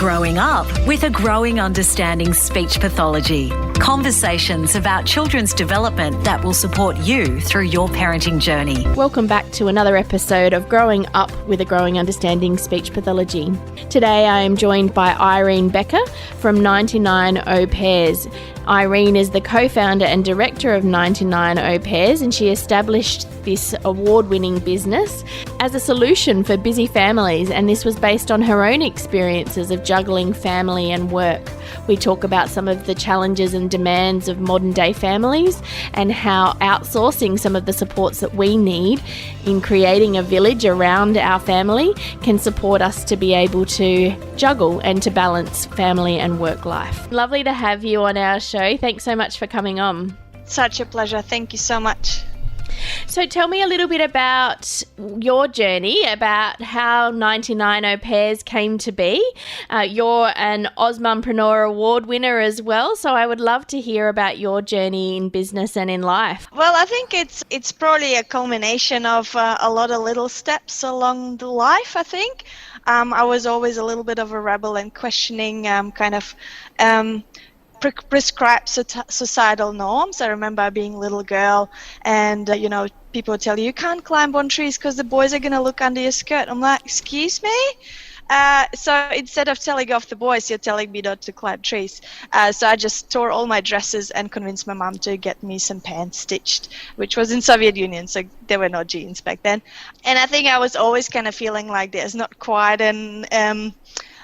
Growing Up with a Growing Understanding Speech Pathology. Conversations about children's development that will support you through your parenting journey. Welcome back to another episode of Growing Up with a Growing Understanding Speech Pathology. Today I am joined by Irene Becker from 99aupairs. Irene is the co-founder and director of 99aupairs, and she established this award-winning business as a solution for busy families, and this was based on her own experiences of juggling family and work. We talk about some of the challenges and demands of modern-day families and how outsourcing some of the supports that we need in creating a village around our family can support us to be able to juggle and to balance family and work life. Lovely to have you on our show. Thanks so much for coming on. Such a pleasure. Thank you so much. So tell me a little bit about your journey, about how 99aupairs came to be. You're an Ozmumpreneur Award winner as well, so I would love to hear about your journey in business and in life. Well, I think it's probably a culmination of a lot of little steps along the life, I think. I was always a little bit of a rebel and questioning prescribed societal norms. I remember being a little girl and, people would tell you can't climb on trees because the boys are going to look under your skirt. I'm like, excuse me? So instead of telling off the boys, you're telling me not to climb trees. So I just tore all my dresses and convinced my mom to get me some pants stitched, which was in Soviet Union, so there were no jeans back then. And I think I was always kind of feeling like there's not quite an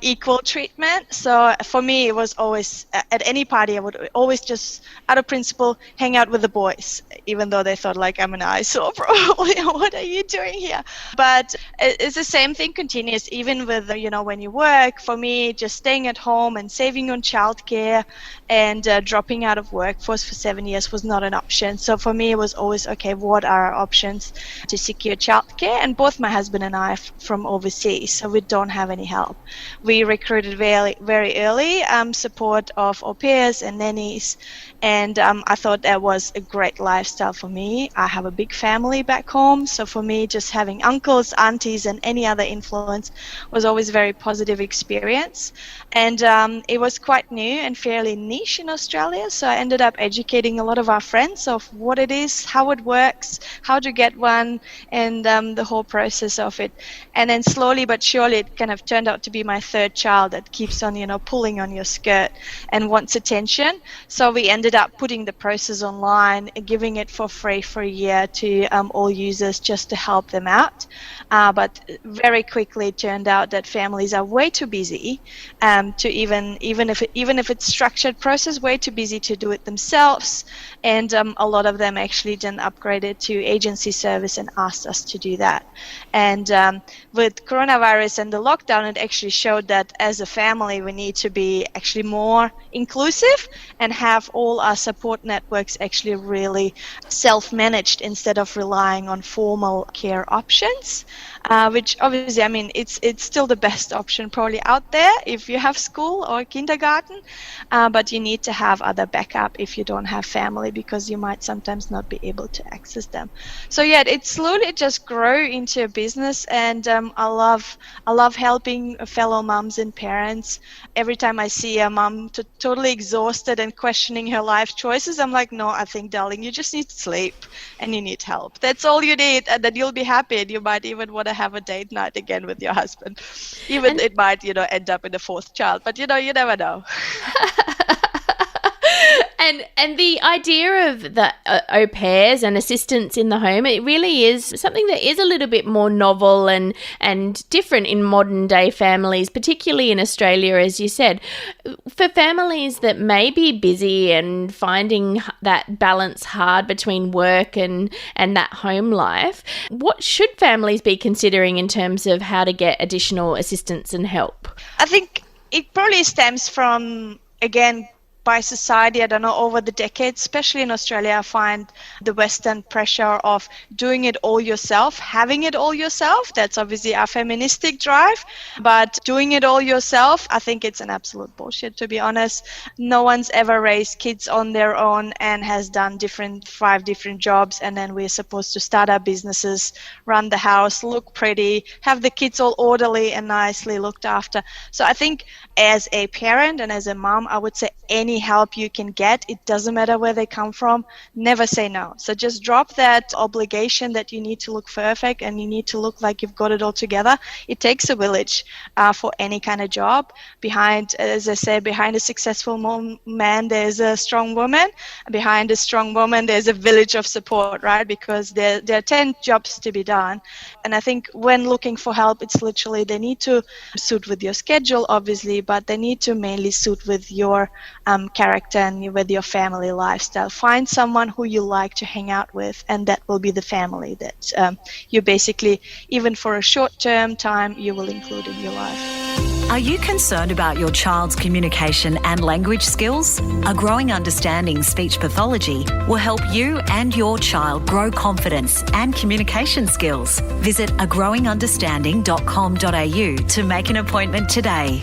equal treatment. So for me, it was always, at any party, I would always just, out of principle, hang out with the boys, even though they thought like I'm an eyesore, probably. What are you doing here? But it's the same thing continues, even with, when you work. For me, just staying at home and saving on childcare and dropping out of workforce for 7 years was not an option. So for me, it was always, okay, what are our options to secure childcare? And both my husband and I are from overseas, so we don't have any help. We recruited very, very early support of au pairs and nannies, and I thought that was a great lifestyle for me. I have a big family back home, so for me, just having uncles, aunties, and any other influence was always a very positive experience. And it was quite new and fairly niche in Australia, so I ended up educating a lot of our friends of what it is, how it works, how to get one, and the whole process of it. And then slowly but surely, it kind of turned out to be my third child that keeps on, pulling on your skirt and wants attention. So we ended up putting the process online and giving it for free for a year to all users just to help them out. But very quickly it turned out that families are way too busy to even if it's structured process, way too busy to do it themselves. And a lot of them actually then upgraded to agency service and asked us to do that. And with coronavirus and the lockdown, it actually showed that as a family we need to be actually more inclusive and have all our support networks actually really self-managed instead of relying on formal care options, which obviously, it's still the best option probably out there if you have school or kindergarten, but you need to have other backup if you don't have family, because you might sometimes not be able to access them. So yeah, it slowly just grew into a business, and I love helping fellow moms and parents. Every time I see a mom totally exhausted and questioning her life choices, I'm like, no, I think, darling, you just need sleep and you need help. That's all you need, and then you'll be happy, and you might even want to have a date night again with your husband. Even it might, end up in a fourth child, but you never know. And the idea of the au pairs and assistance in the home, it really is something that is a little bit more novel and different in modern day families, particularly in Australia, as you said. For families that may be busy and finding that balance hard between work and that home life, what should families be considering in terms of how to get additional assistance and help? I think it probably stems from, again, by society, I don't know, over the decades, especially in Australia, I find the Western pressure of doing it all yourself, having it all yourself. That's obviously our feministic drive, but doing it all yourself, I think it's an absolute bullshit, to be honest. No one's ever raised kids on their own and has done 5 different jobs, and then we're supposed to start our businesses, run the house, look pretty, have the kids all orderly and nicely looked after. So I think as a parent and as a mom, I would say any help you can get, it doesn't matter where they come from, never say no. So just drop that obligation that you need to look perfect and you need to look like you've got it all together. It takes a village for any kind of job. As I said, behind a successful man, there's a strong woman. Behind a strong woman, there's a village of support, right? Because there are 10 jobs to be done. And I think when looking for help, it's literally they need to suit with your schedule, obviously, but they need to mainly suit with your character and with your family lifestyle. Find someone who you like to hang out with, and that will be the family that you basically, even for a short-term time, you will include in your life. Are you concerned about your child's communication and language skills? A Growing Understanding Speech Pathology will help you and your child grow confidence and communication skills. Visit agrowingunderstanding.com.au to make an appointment today.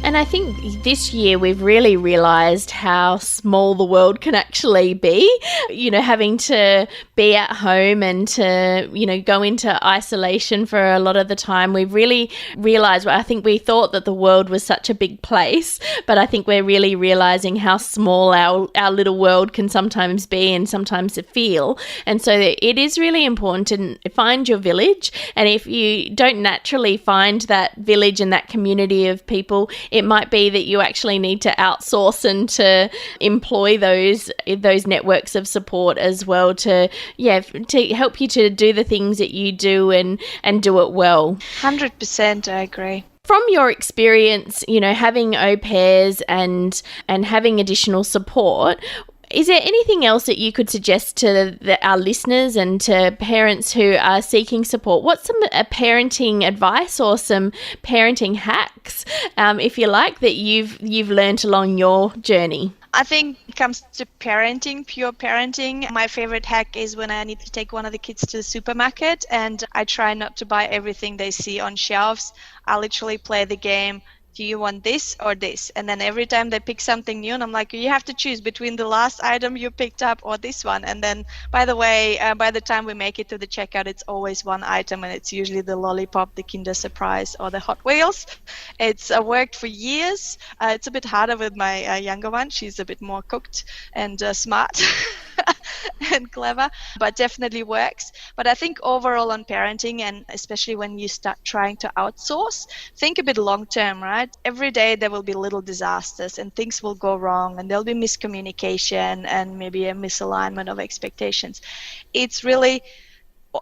And I think this year we've really realised how small the world can actually be, having to be at home and to, go into isolation for a lot of the time. We've really realised, I think we thought that the world was such a big place, but I think we're really realising how small our little world can sometimes be and sometimes feel. And so it is really important to find your village. And if you don't naturally find that village and that community of people, it might be that you actually need to outsource and to employ those networks of support as well to help you to do the things that you do and do it well. 100%, I agree. From your experience, having au pairs and having additional support, is there anything else that you could suggest to our listeners and to parents who are seeking support? What's some parenting advice or some parenting hacks, if you like, that you've learned along your journey? I think it comes to parenting, pure parenting. My favorite hack is when I need to take one of the kids to the supermarket and I try not to buy everything they see on shelves. I literally play the game, do you want this or this? And then every time they pick something new, and I'm like, you have to choose between the last item you picked up or this one. And then, by the way, by the time we make it to the checkout, it's always one item, and it's usually the lollipop, the Kinder Surprise, or the Hot Wheels. It's worked for years. It's a bit harder with my younger one. She's a bit more cooked and smart. And clever, but definitely works. But I think overall on parenting, and especially when you start trying to outsource, think a bit long term, right? Every day there will be little disasters and things will go wrong and there'll be miscommunication and maybe a misalignment of expectations. It's really,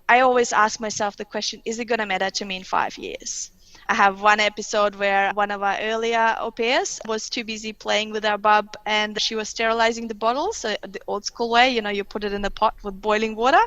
I always ask myself the question, is it going to matter to me in 5 years? I have one episode where one of our earlier au pairs was too busy playing with our bub and she was sterilizing the bottles, so the old school way, you put it in the pot with boiling water.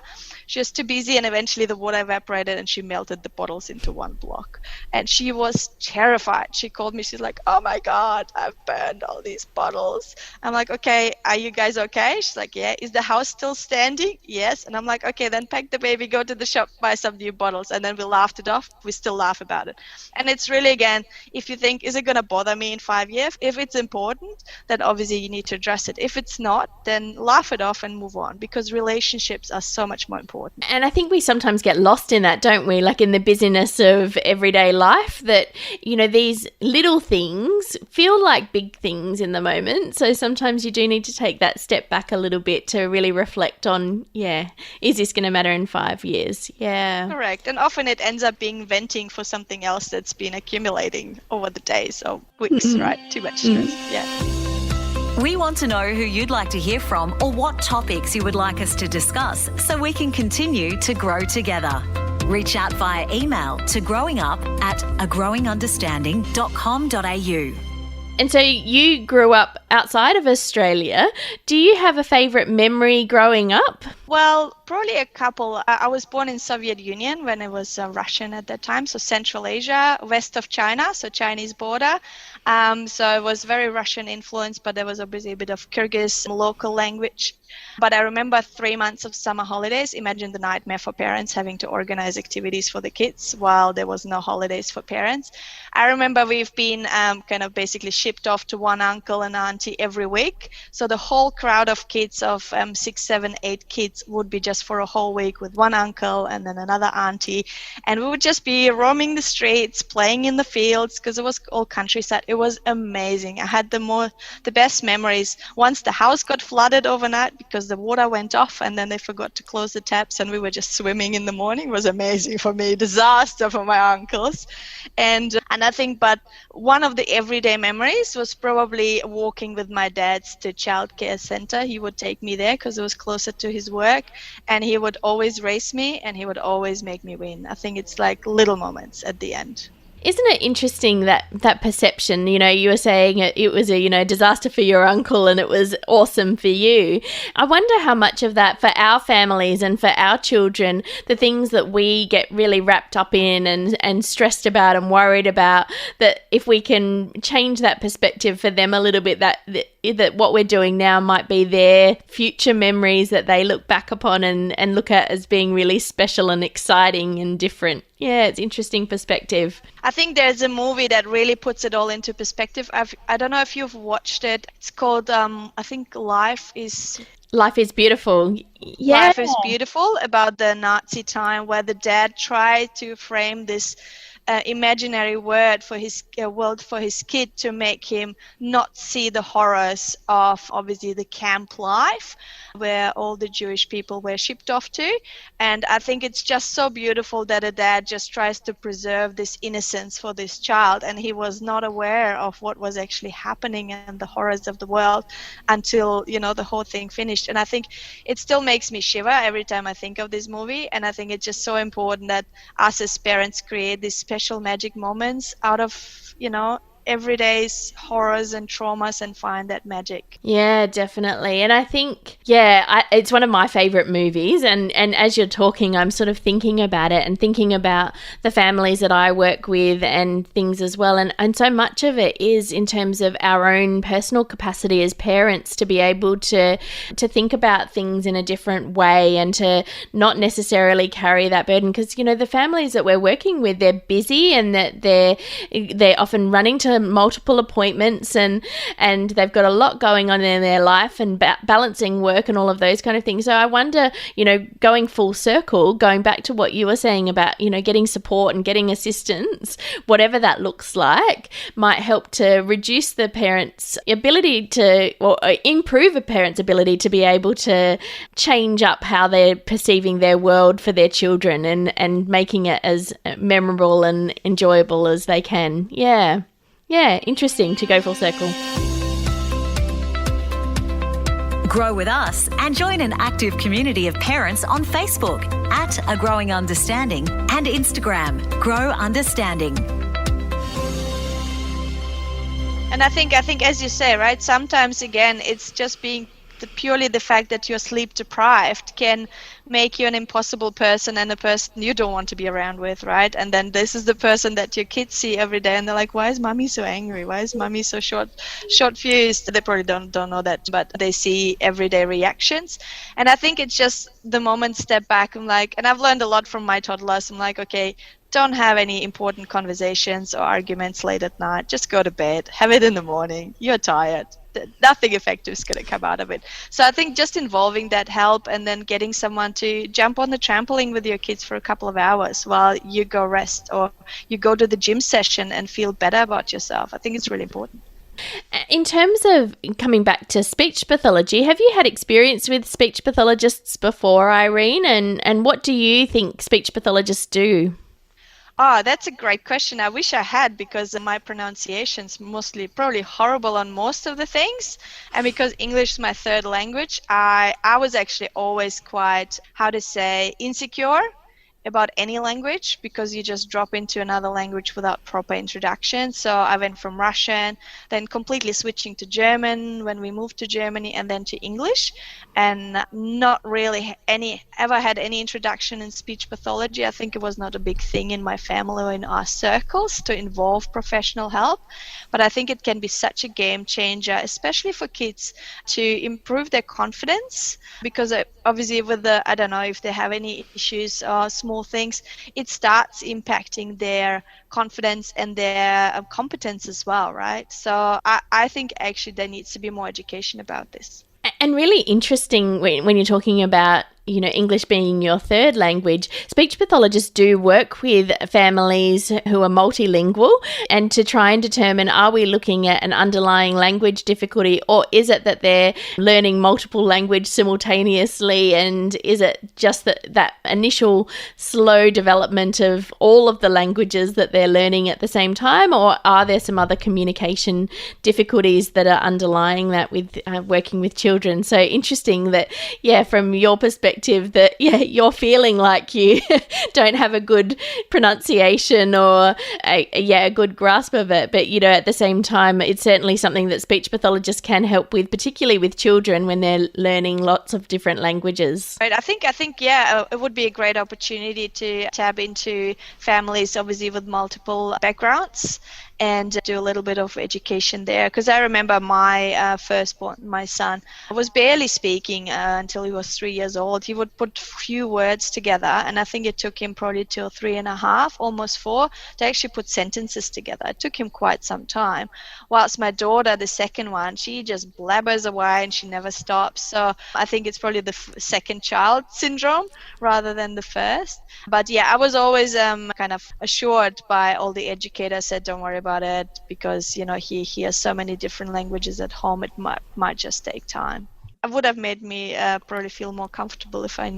She was too busy and eventually the water evaporated and she melted the bottles into one block. And she was terrified. She called me, she's like, oh my God, I've burned all these bottles. I'm like, okay, are you guys okay? She's like, yeah. Is the house still standing? Yes. And I'm like, okay, then pack the baby, go to the shop, buy some new bottles. And then we laughed it off. We still laugh about it. And it's really, again, if you think, is it going to bother me in 5 years? If it's important, then obviously you need to address it. If it's not, then laugh it off and move on, because relationships are so much more important. And I think we sometimes get lost in that, don't we? Like in the busyness of everyday life, that, these little things feel like big things in the moment. So sometimes you do need to take that step back a little bit to really reflect on, is this going to matter in 5 years? Yeah. Correct. And often it ends up being venting for something else that's been accumulating over the days or weeks, right? Too much stress. Yeah. We want to know who you'd like to hear from or what topics you would like us to discuss so we can continue to grow together. Reach out via email to growingup@agrowingunderstanding.com.au. And so you grew up outside of Australia. Do you have a favourite memory growing up? Well, probably a couple. I was born in Soviet Union when it was Russian at that time, so Central Asia, west of China, so Chinese border. So it was very Russian influenced, but there was obviously a bit of Kyrgyz local language. But I remember 3 months of summer holidays. Imagine the nightmare for parents having to organize activities for the kids while there was no holidays for parents. I remember we've been kind of basically shipped off to one uncle and auntie every week. So the whole crowd of kids of 6, 7, 8 kids would be just for a whole week with one uncle and then another auntie. And we would just be roaming the streets, playing in the fields because it was all countryside. It was amazing. I had the best memories. Once the house got flooded overnight because the water went off and then they forgot to close the taps and we were just swimming in the morning. It was amazing for me. Disaster for my uncles. And I think, but one of the everyday memories was probably walking with my dad to childcare center. He would take me there because it was closer to his work, and he would always race me and he would always make me win. I think it's like little moments at the end. Isn't it interesting that perception, you were saying it was a, disaster for your uncle and it was awesome for you. I wonder how much of that for our families and for our children, the things that we get really wrapped up in and stressed about and worried about, that if we can change that perspective for them a little bit, that what we're doing now might be their future memories that they look back upon and look at as being really special and exciting and different. Yeah, it's interesting perspective. I think there's a movie that really puts it all into perspective. I don't know if you've watched it. It's called, I think, Life is Beautiful. Yeah. Life is Beautiful, about the Nazi time where the dad tried to frame this imaginary world for his kid to make him not see the horrors of obviously the camp life where all the Jewish people were shipped off to. And I think it's just so beautiful that a dad just tries to preserve this innocence for this child, and he was not aware of what was actually happening and the horrors of the world until the whole thing finished. And I think it still makes me shiver every time I think of this movie, and I think it's just so important that us as parents create these special magic moments out of everyday's horrors and traumas and find that magic. Yeah, definitely. And I think, it's one of my favorite movies. And as you're talking, I'm sort of thinking about it and thinking about the families that I work with and things as well. And so much of it is in terms of our own personal capacity as parents to be able to think about things in a different way and to not necessarily carry that burden. Because, the families that we're working with, they're busy and that they're often running to multiple appointments and they've got a lot going on in their life and balancing work and all of those kind of things. So I wonder, going full circle, going back to what you were saying about, getting support and getting assistance, whatever that looks like, might help to reduce the parent's ability or improve a parent's ability to be able to change up how they're perceiving their world for their children and making it as memorable and enjoyable as they can. Yeah, interesting to go full circle. Grow with us and join an active community of parents on Facebook at A Growing Understanding and Instagram, Grow Understanding. And I think as you say, right, sometimes again, it's just being purely the fact that you're sleep deprived can make you an impossible person and a person you don't want to be around with, right? And then this is the person that your kids see every day and they're like, why is mommy so angry? Why is mommy so short fused? They probably don't know that, but they see everyday reactions. And I think it's just the moment step back. I'm like, and I've learned a lot from my toddlers. I'm like, okay, don't have any important conversations or arguments late at night. Just go to bed. Have it in the morning. You're tired. Nothing effective is going to come out of it. So I think just involving that help and then getting someone to jump on the trampoline with your kids for a couple of hours while you go rest or you go to the gym session and feel better about yourself. I think it's really important. In terms of coming back to speech pathology, have you had experience with speech pathologists before, Irene? And what do you think speech pathologists do? Oh, that's a great question. I wish I had, because my pronunciation's probably horrible on most of the things. And because English is my third language, I was actually always quite, insecure about any language because you just drop into another language without proper introduction. So I went from Russian, then completely switching to German when we moved to Germany, and then to English, and not really ever had any introduction in speech pathology. I think it was not a big thing in my family or in our circles to involve professional help, but I think it can be such a game changer, especially for kids, to improve their confidence, because obviously with I don't know if they have any issues or small things, it starts impacting their confidence and their competence as well, right? So I think actually there needs to be more education about this. And really interesting when you're talking about, English being your third language, speech pathologists do work with families who are multilingual and to try and determine, are we looking at an underlying language difficulty, or is it that they're learning multiple language simultaneously, and is it just that initial slow development of all of the languages that they're learning at the same time, or are there some other communication difficulties that are underlying that with working with children? So interesting that, from your perspective, that you're feeling like you don't have a good pronunciation or a good grasp of it, but at the same time it's certainly something that speech pathologists can help with, particularly with children when they're learning lots of different languages. Right. I think it would be a great opportunity to tap into families obviously with multiple backgrounds and do a little bit of education there, because I remember my firstborn, my son, was barely speaking until he was 3 years old. He would put few words together, and I think it took him probably till 3.5, almost 4, to actually put sentences together. It took him quite some time. Whilst my daughter, the second one, she just blabbers away and she never stops. So I think it's probably the second child syndrome rather than the first. But I was always kind of assured by all the educators, said don't worry about it, because he hears so many different languages at home, it might just take time. It would have made me probably feel more comfortable if I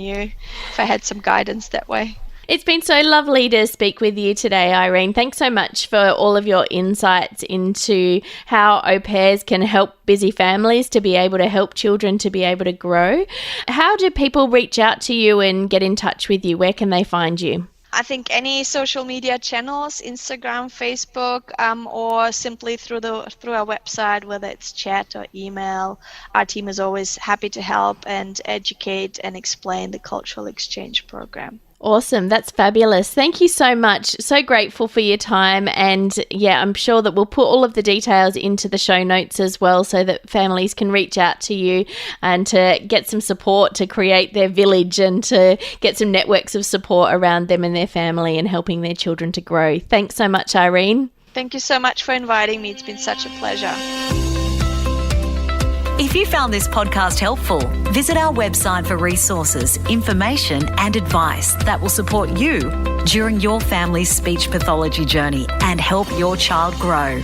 had some guidance that way. It's been so lovely to speak with you today, Irene. Thanks so much for all of your insights into how au pairs can help busy families to be able to help children to be able to grow. How do people reach out to you and get in touch with you? Where can they find you? I think any social media channels, Instagram, Facebook, or simply through our website, whether it's chat or email. Our team is always happy to help and educate and explain the cultural exchange program. Awesome. That's fabulous. Thank you so much. So grateful for your time. And I'm sure that we'll put all of the details into the show notes as well, so that families can reach out to you and to get some support to create their village and to get some networks of support around them and their family and helping their children to grow. Thanks so much, Irene. Thank you so much for inviting me. It's been such a pleasure. If you found this podcast helpful, visit our website for resources, information and advice that will support you during your family's speech pathology journey and help your child grow.